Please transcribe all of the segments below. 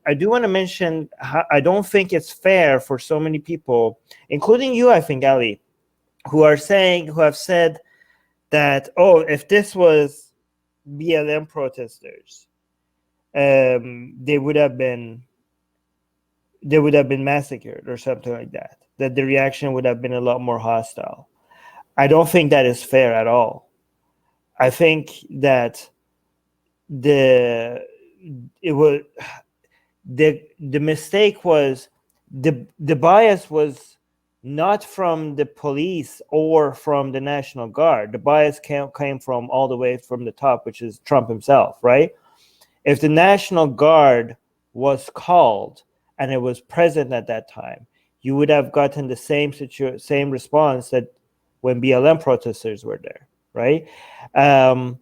I do want to mention how I don't think it's fair for so many people, including you, I think, Ali, who have said that, oh, if this was BLM protesters, they would have been massacred or something like that. That the reaction would have been a lot more hostile. I don't think that is fair at all. I think that the mistake was the bias was not from the police or from the National Guard. The bias came from all the way from the top, which is Trump himself, right? If the National Guard was called and it was present at that time, you would have gotten the same response that when BLM protesters were there, right? The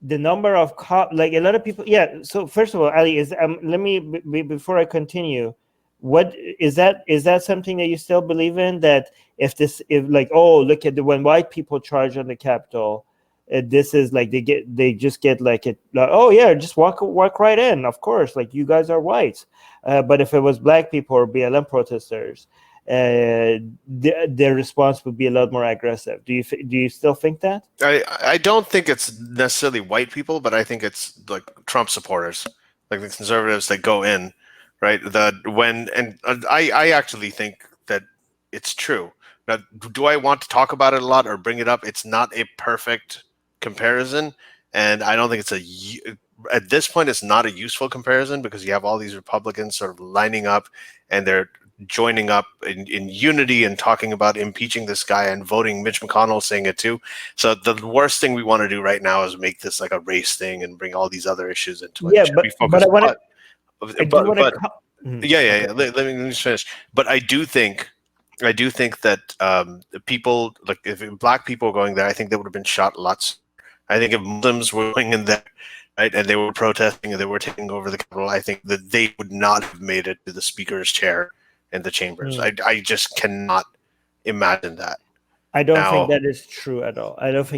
number of like a lot of people, yeah. So first of all, Ali, let me before I continue, what is that something that you still believe in, that if like, oh, look at when white people charge on the Capitol, this is like they just get like it, like, oh yeah, just walk right in, of course, like you guys are white, but if it was black people or BLM protesters, their response would be a lot more aggressive. Do you still think that? I don't think it's necessarily white people, but I think it's like Trump supporters, like the conservatives that go in, right? I actually think that it's true. Now, do I want to talk about it a lot or bring it up? It's not a perfect comparison, and I don't think at this point it's not a useful comparison, because you have all these Republicans sort of lining up and they're joining up in unity and talking about impeaching this guy and voting Mitch McConnell saying it too. So the worst thing we want to do right now is make this like a race thing and bring all these other issues into it. Yeah, but I want to. Yeah. Let me just finish. But I do think that the people, like if black people were going there, I think they would have been shot lots. I think if Muslims were going in there, right, and they were protesting and they were taking over the Capitol, I think that they would not have made it to the speaker's chair in the chambers. I just cannot imagine that. I don't think that is true at all. I don't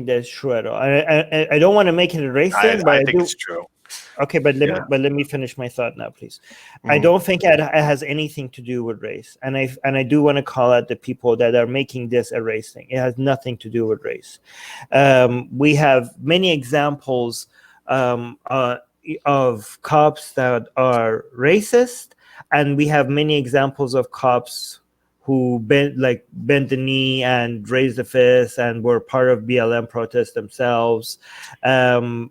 want to make it a race thing, but I think it's true. Okay, but let me finish my thought now, please. I don't think it has anything to do with race, and I do want to call out the people that are making this a race thing. It has nothing to do with race. We have many examples of cops that are racist, and we have many examples of cops who bent the knee and raised the fist and were part of BLM protests themselves, and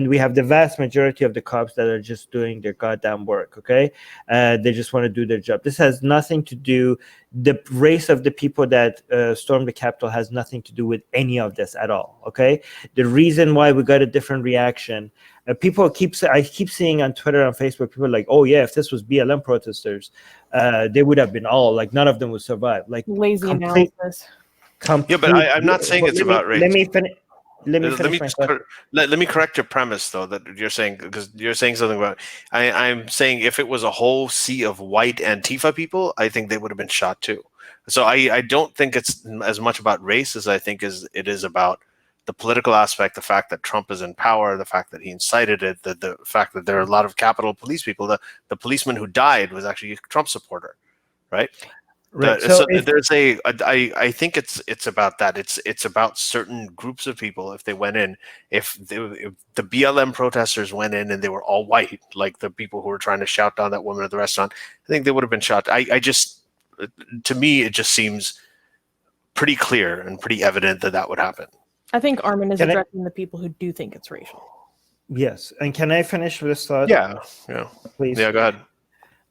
we have the vast majority of the cops that are just doing their goddamn work. Okay, they just want to do their job. This has nothing to do. The race of the people that stormed the Capitol has nothing to do with any of this at all. Okay, the reason why we got a different reaction. I keep seeing on Twitter and Facebook, people are like, oh yeah, if this was BLM protesters, they would have been all like, none of them would survive. Like lazy analysis. Yeah, but I'm not saying it's about race. Let me finish. Let me correct your premise though, that you're saying, because you're saying something about. I'm saying if it was a whole sea of white Antifa people, I think they would have been shot too. So I don't think it's as much about race as I think it is about the political aspect, the fact that Trump is in power, the fact that he incited it, the fact that there are a lot of Capitol Police people. The policeman who died was actually a Trump supporter, right? Right. So there's I think it's about that. It's about certain groups of people. If they went in, if the BLM protesters went in and they were all white, like the people who were trying to shout down that woman at the restaurant, I think they would have been shot. To me, it just seems pretty clear and pretty evident that would happen. I think Armin is addressing the people who do think it's racial. Yes, and can I finish this thought? Yeah, please. Yeah, go ahead.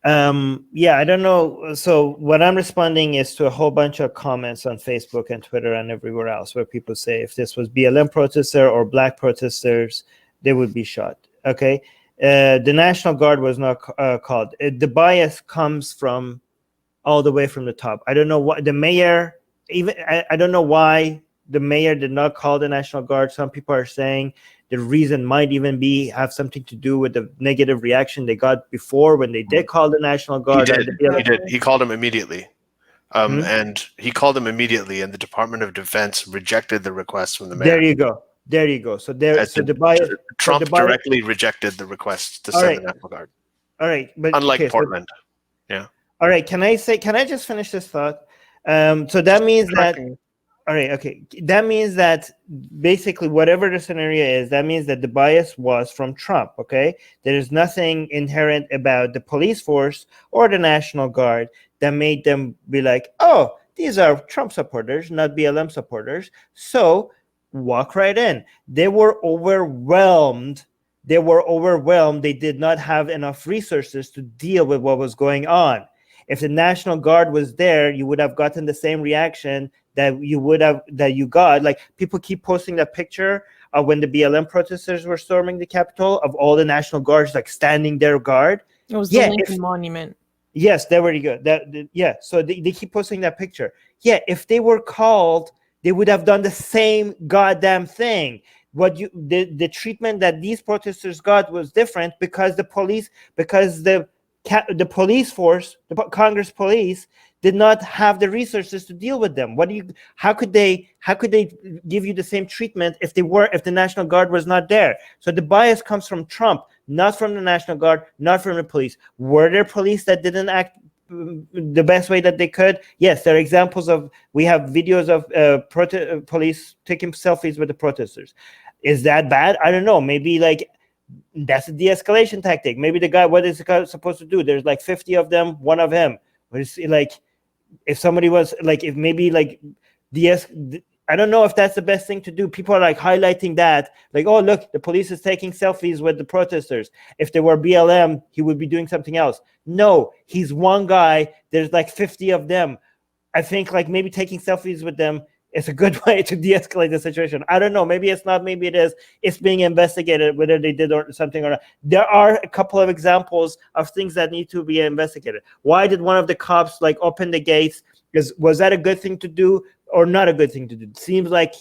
I don't know. So what I'm responding is to a whole bunch of comments on Facebook and Twitter and everywhere else, where people say if this was BLM protester or black protesters, they would be shot. Okay, the National Guard was not called. The bias comes from all the way from the top. I don't know why the mayor. I don't know why the mayor did not call the National Guard. Some people are saying the reason might even have something to do with the negative reaction they got before when they did call the National Guard. He did. He called him immediately. And he called him immediately, and the Department of Defense rejected the request from the mayor. There you go. There you go. So there, so the bias. Trump the bias, directly rejected the request to all send right, the National Guard, all right, but unlike okay, Portland. Yeah. All right, can I just finish this thought? So that Just means that, correcting- all right, okay, that means that basically whatever the scenario is, that means that the bias was from Trump. Okay, there is nothing inherent about the police force or the National Guard that made them be like, oh, these are Trump supporters, not BLM supporters. So walk right in. They were overwhelmed. They did not have enough resources to deal with what was going on. If the National Guard was there, you would have gotten the same reaction that you got. Like, people keep posting that picture of when the BLM protesters were storming the Capitol, of all the National Guards like standing their guard. It was the Lincoln Monument. Yes, there we go. Yeah. So they keep posting that picture. Yeah, if they were called, they would have done the same goddamn thing. The treatment that these protesters got was different because the police force, the Congress police, did not have the resources to deal with them. How could they give you the same treatment if the National Guard was not there? So the bias comes from Trump, not from the National Guard, not from the police. Were there police that didn't act the best way that they could? Yes, there are examples of. We have videos of police taking selfies with the protesters. Is that bad? I don't know. Maybe like that's a de-escalation tactic. Maybe the guy, what is the guy supposed to do? There's like 50 of them, one of him. Like, if somebody was like, if maybe like I don't know if that's the best thing to do. People are like highlighting that, like, oh, look, the police is taking selfies with the protesters. If they were BLM, he would be doing something else. No, he's one guy. There's like 50 of them. I think like maybe taking selfies with them is a good way to de-escalate the situation. I don't know. Maybe it's not. Maybe it is. It's being investigated whether they did or something or not. There are a couple of examples of things that need to be investigated. Why did one of the cops like open the gates? Was that a good thing to do or not a good thing to do? It seems like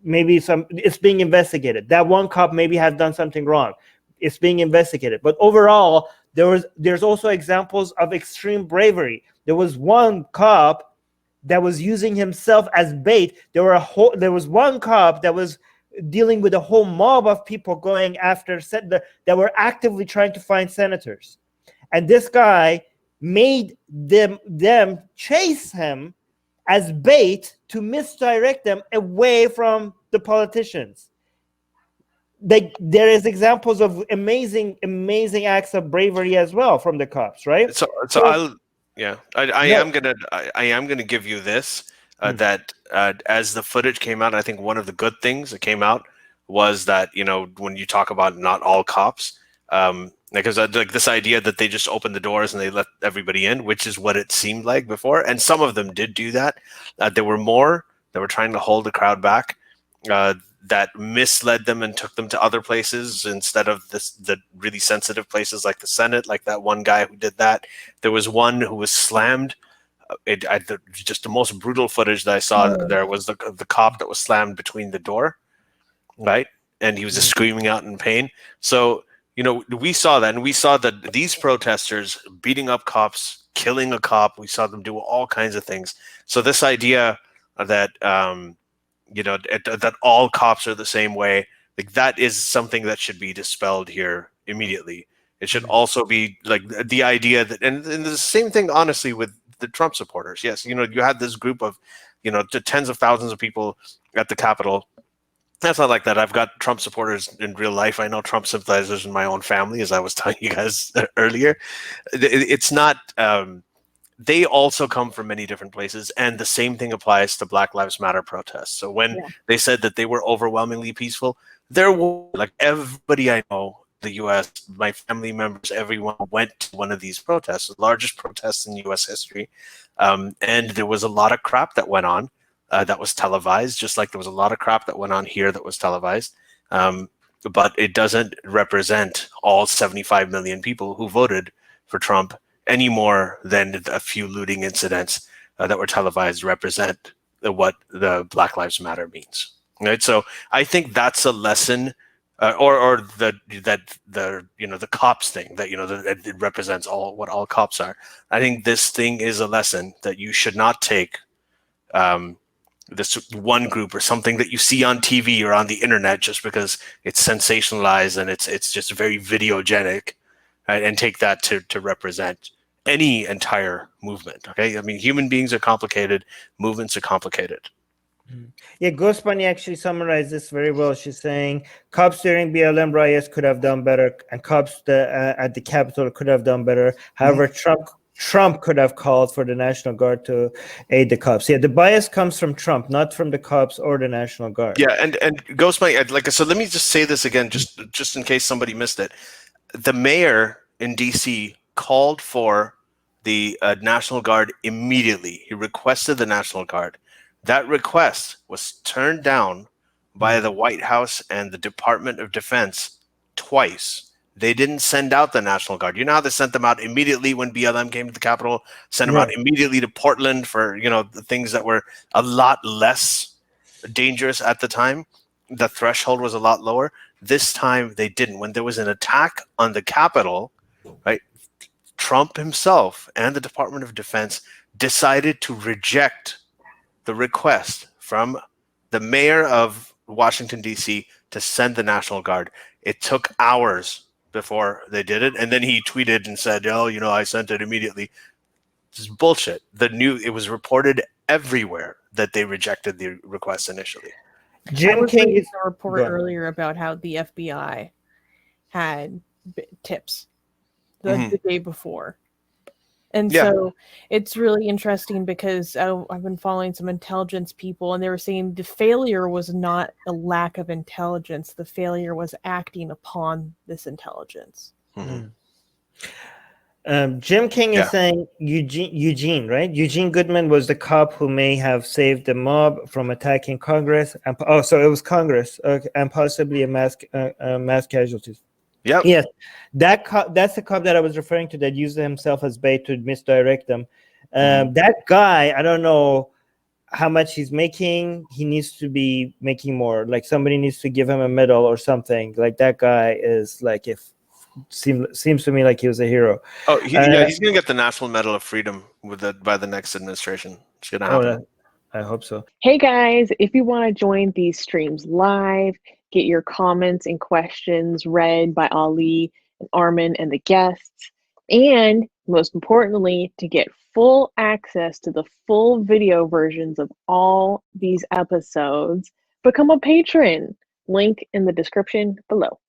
maybe it's being investigated. That one cop maybe has done something wrong. It's being investigated. But overall, there's also examples of extreme bravery. There was one cop that was using himself as bait. There was one cop that was dealing with a whole mob of people going after that were actively trying to find senators, and this guy made them chase him as bait to misdirect them away from the politicians. There is examples of amazing acts of bravery as well from the cops, right? I am gonna give you this that as the footage came out, I think one of the good things that came out was that, you know, when you talk about not all cops, because like this idea that they just opened the doors and they let everybody in, which is what it seemed like before, and some of them did do that. There were more that were trying to hold the crowd back, that misled them and took them to other places instead of the really sensitive places like the Senate, like that one guy who did that. There was one who was slammed. Just the most brutal footage that I saw there was the cop that was slammed between the door, right? And he was just screaming out in pain. So, you know, we saw that, and we saw that these protesters beating up cops, killing a cop, we saw them do all kinds of things. So this idea that, you know, that all cops are the same way, like that is something that should be dispelled here immediately. It should also be like the idea that, and the same thing, honestly, with the Trump supporters. Yes, you know, you had this group of, you know, tens of thousands of people at the Capitol. That's not like that. I've got Trump supporters in real life. I know Trump sympathizers in my own family, as I was telling you guys earlier. It's not. They also come from many different places, and the same thing applies to Black Lives Matter protests. So when they said that they were overwhelmingly peaceful, there were, like, everybody I know, the U.S., my family members, everyone went to one of these protests, the largest protests in U.S. history, and there was a lot of crap that went on that was televised, just like there was a lot of crap that went on here that was televised. But it doesn't represent all 75 million people who voted for Trump any more than a few looting incidents that were televised represent what the Black Lives Matter means. Right. So I think that's a lesson, or the you know, the cops thing that, you know, that it represents what all cops are. I think this thing is a lesson that you should not take this one group or something that you see on TV or on the internet just because it's sensationalized and it's just very videogenic, right? And take that to represent any entire movement. Okay, I mean, human beings are complicated, movements are complicated. Yeah, Ghost Bunny actually summarized this very well. She's saying cops during BLM riots could have done better, and cops at the Capitol could have done better. However, Trump could have called for the National Guard to aid the cops. Yeah, the bias comes from Trump, not from the cops or the National Guard. Yeah, and Ghost Bunny, so let me just say this again, just in case somebody missed it. The mayor in DC called for the National Guard immediately. He requested the National Guard. That request was turned down by the White House and the Department of Defense twice. They didn't send out the National Guard. You know how they sent them out immediately when BLM came to the Capitol, sent them out immediately to Portland for, the things that were a lot less dangerous at the time. The threshold was a lot lower. This time they didn't. When there was an attack on the Capitol, right, Trump himself and the Department of Defense decided to reject the request from the mayor of Washington, D.C. to send the National Guard. It took hours before they did it. And then he tweeted and said, I sent it immediately. This is bullshit. It was reported everywhere that they rejected the request initially. Jim King is a report earlier about how the FBI had tips the day before. And so it's really interesting because I've been following some intelligence people, and they were saying the failure was not a lack of intelligence. The failure was acting upon this intelligence. Jim King is saying Eugene, right? Eugene Goodman was the cop who may have saved the mob from attacking Congress. So it was Congress and possibly a mass casualties. Yep. Yes, that's the cop that I was referring to that used himself as bait to misdirect them. That guy, I don't know how much he's making. He needs to be making more. Like somebody needs to give him a medal or something. Like that guy is like, seems to me like he was a hero. Oh, he's gonna get the National Medal of Freedom by the next administration. It's gonna happen. I hope so. Hey guys, if you want to join these streams live, get your comments and questions read by Ali and Armin and the guests, and most importantly, to get full access to the full video versions of all these episodes, become a patron. Link in the description below.